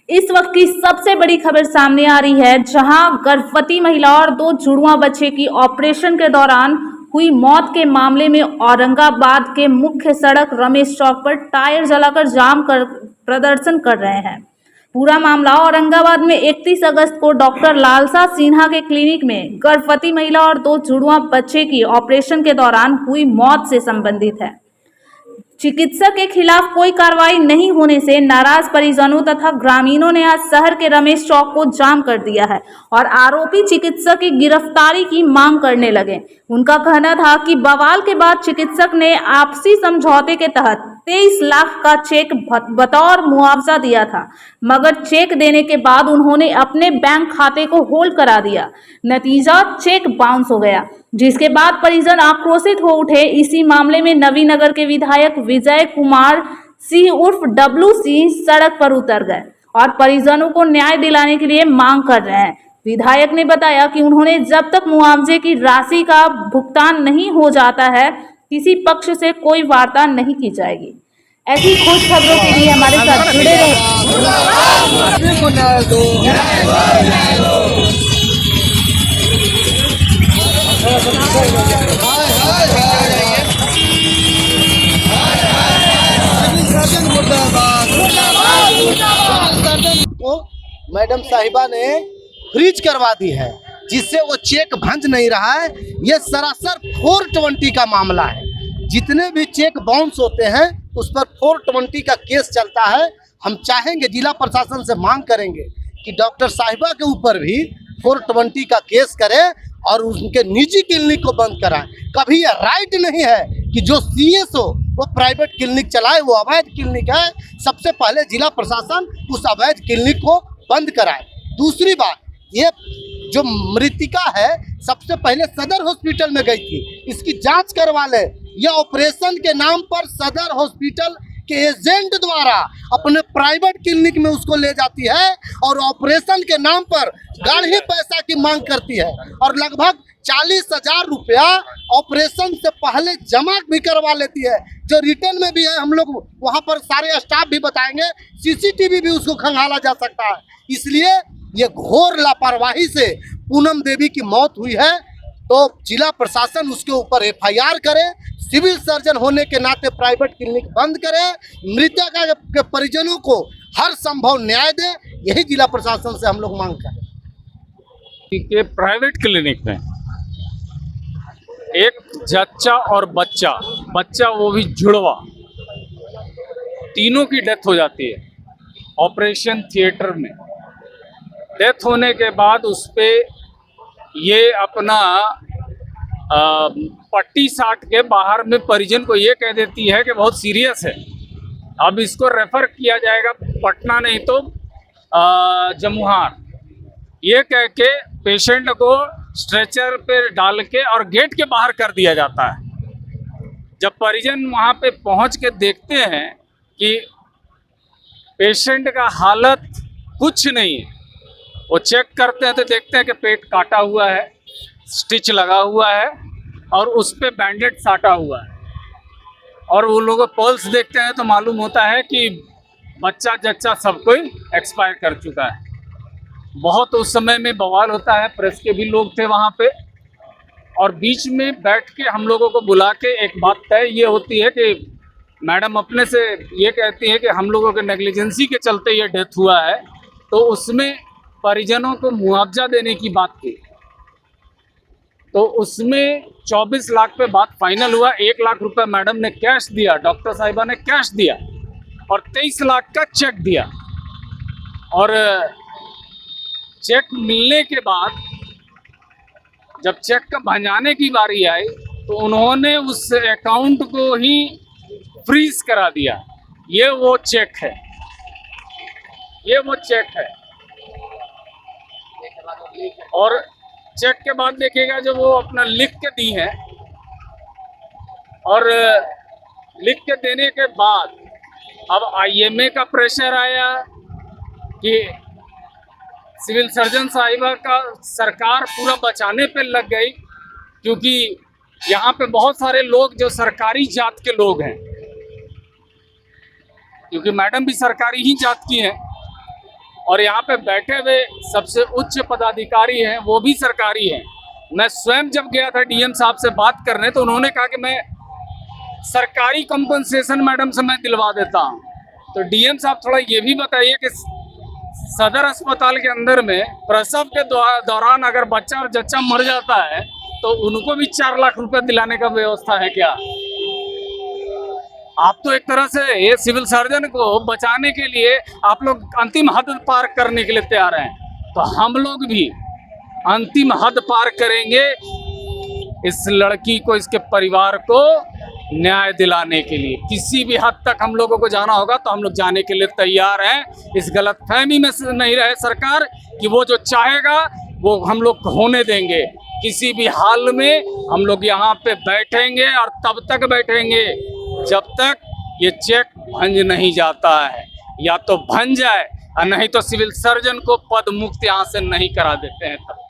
इस वक्त की सबसे बड़ी खबर सामने आ रही है, जहां गर्भवती महिला और 2 जुड़वा बच्चे की ऑपरेशन के दौरान हुई मौत के मामले में औरंगाबाद के मुख्य सड़क रमेश चौक पर टायर जलाकर जाम कर प्रदर्शन कर रहे हैं। पूरा मामला औरंगाबाद में 31 अगस्त को डॉक्टर लालसा सिन्हा के क्लिनिक में गर्भवती महिला और 2 जुड़वा बच्चे की ऑपरेशन के दौरान हुई मौत से संबंधित है। चिकित्सक के खिलाफ कोई कार्रवाई नहीं होने से नाराज परिजनों तथा ग्रामीणों ने आज शहर के रमेश चौक को जाम कर दिया है और आरोपी चिकित्सक की गिरफ्तारी की मांग करने लगे। उनका कहना था कि बवाल के बाद चिकित्सक ने आपसी समझौते के तहत 23 लाख का चेक बतौर मुआवजा दिया था, मगर चेक देने के बाद उन्होंने अपने बैंक खाते को होल्ड करा दिया। नतीजा चेक बाउंस हो गया, जिसके बाद परिजन आक्रोशित हो उठे। इसी मामले में नवीनगर के विधायक विजय कुमार सिंह उर्फ डब्लू सिंह सड़क पर उतर गए और परिजनों को न्याय दिलाने के लिए मांग कर रहे हैं। विधायक ने बताया कि उन्होंने जब तक मुआवजे की राशि का भुगतान नहीं हो जाता है, किसी पक्ष से कोई वार्ता नहीं की जाएगी। ऐसी खुश खबरों के लिए हमारे साथ जुड़े रहे। को मैडम साहिबा ने फ्रीज करवा दी है, जिससे वो चेक भंज नहीं रहा है। ये सरासर 420 का मामला है। जितने भी चेक बाउंस होते हैं उस पर 420 का केस चलता है। हम चाहेंगे, जिला प्रशासन से मांग करेंगे कि डॉक्टर साहिबा के ऊपर भी 420 का केस करें और उनके निजी क्लिनिक को बंद कराएं। कभी यह राइट नहीं है कि जो सीएस हो वो प्राइवेट क्लिनिक चलाए, वो अवैध क्लिनिक है। सबसे पहले जिला प्रशासन उस अवैध क्लिनिक को बंद कराए। दूसरी बात, ये जो मृतिका है सबसे पहले सदर हॉस्पिटल में गई थी, इसकी जांच करवा ले। यह ऑपरेशन के नाम पर सदर हॉस्पिटल के एजेंट द्वारा अपने प्राइवेट क्लिनिक में उसको ले जाती है और ऑपरेशन के नाम पर गाढ़ी पैसा की मांग करती है और लगभग 40,000 रुपया ऑपरेशन से पहले जमा भी करवा लेती है, जो रिटर्न में भी है। हम लोग वहां पर सारे स्टाफ भी बताएंगे, सीसीटीवी भी उसको खंगाला जा सकता है। इसलिए ये घोर लापरवाही से पूनम देवी की मौत हुई है, तो जिला प्रशासन उसके ऊपर एफआईआर करे, सिविल सर्जन होने के नाते प्राइवेट क्लिनिक बंद करे, मृतका के परिजनों को हर संभव न्याय दे। यही जिला प्रशासन से हम लोग मांग करें कि प्राइवेट क्लिनिक में एक जच्चा और बच्चा वो भी जुड़वा, तीनों की डेथ हो जाती है ऑपरेशन थिएटर में। डेथ होने के बाद उस पे ये अपना पट्टी साट के बाहर में परिजन को ये कह देती है कि बहुत सीरियस है, अब इसको रेफर किया जाएगा पटना नहीं तो जमुहार। ये कह के पेशेंट को स्ट्रेचर पे डाल के और गेट के बाहर कर दिया जाता है। जब परिजन वहाँ पे पहुँच के देखते हैं कि पेशेंट का हालत कुछ नहीं है, वो चेक करते हैं तो देखते हैं कि पेट काटा हुआ है, स्टिच लगा हुआ है और उस पे बैंडेड साटा हुआ है। और वो लोग पल्स देखते हैं तो मालूम होता है कि बच्चा जच्चा सब कोई एक्सपायर कर चुका है। बहुत उस समय में बवाल होता है, प्रेस के भी लोग थे वहाँ पे और बीच में बैठ के हम लोगों को बुला के एक बात तय ये होती है कि मैडम अपने से ये कहती है कि हम लोगों के नेग्लिजेंसी के चलते ये डेथ हुआ है, तो उसमें परिजनों को मुआवजा देने की बात की। तो उसमें 24 लाख पे बात फाइनल हुआ। 1 लाख रुपए मैडम ने कैश दिया, डॉक्टर साहिबा ने कैश दिया और 23 लाख का चेक दिया। और चेक मिलने के बाद जब चेक का भंजाने की बारी आई तो उन्होंने उस अकाउंट को ही फ्रीज करा दिया। ये वो चेक है, ये वो चेक है। और चेक के बाद देखिएगा जब वो अपना लिख के दी है और लिख के देने के बाद अब आईएमए का प्रेशर आया कि सिविल सर्जन साहिबा का सरकार पूरा बचाने पे लग गई, क्योंकि यहाँ पे बहुत सारे लोग जो सरकारी जात के लोग हैं, क्योंकि मैडम भी सरकारी ही जात की हैं, और यहाँ पे बैठे हुए सबसे उच्च पदाधिकारी हैं वो भी सरकारी हैं। मैं स्वयं जब गया था डीएम साहब से बात करने तो उन्होंने कहा कि मैं सरकारी कंपनसेशन मैडम से मैं दिलवा देता हूँ। तो डीएम साहब थोड़ा ये भी बताइए कि सदर अस्पताल के अंदर में प्रसव के दौरान अगर बच्चा और जच्चा मर जाता है तो उनको भी 4 लाख रुपए दिलाने का व्यवस्था है क्या? आप तो एक तरह से ये सिविल सर्जन को बचाने के लिए आप लोग अंतिम हद पार करने के लिए तैयार हैं, तो हम लोग भी अंतिम हद पार करेंगे इस लड़की को, इसके परिवार को न्याय दिलाने के लिए। किसी भी हद तक हम लोगों को जाना होगा तो हम लोग जाने के लिए तैयार हैं। इस गलतफहमी में नहीं रहे सरकार कि वो जो चाहेगा वो हम लोग होने देंगे। किसी भी हाल में हम लोग यहाँ पे बैठेंगे और तब तक बैठेंगे जब तक ये चेक भंज नहीं जाता है, या तो भंज जाए और नहीं तो सिविल सर्जन को पद मुक्त यहाँ से नहीं करा देते हैं तब तक।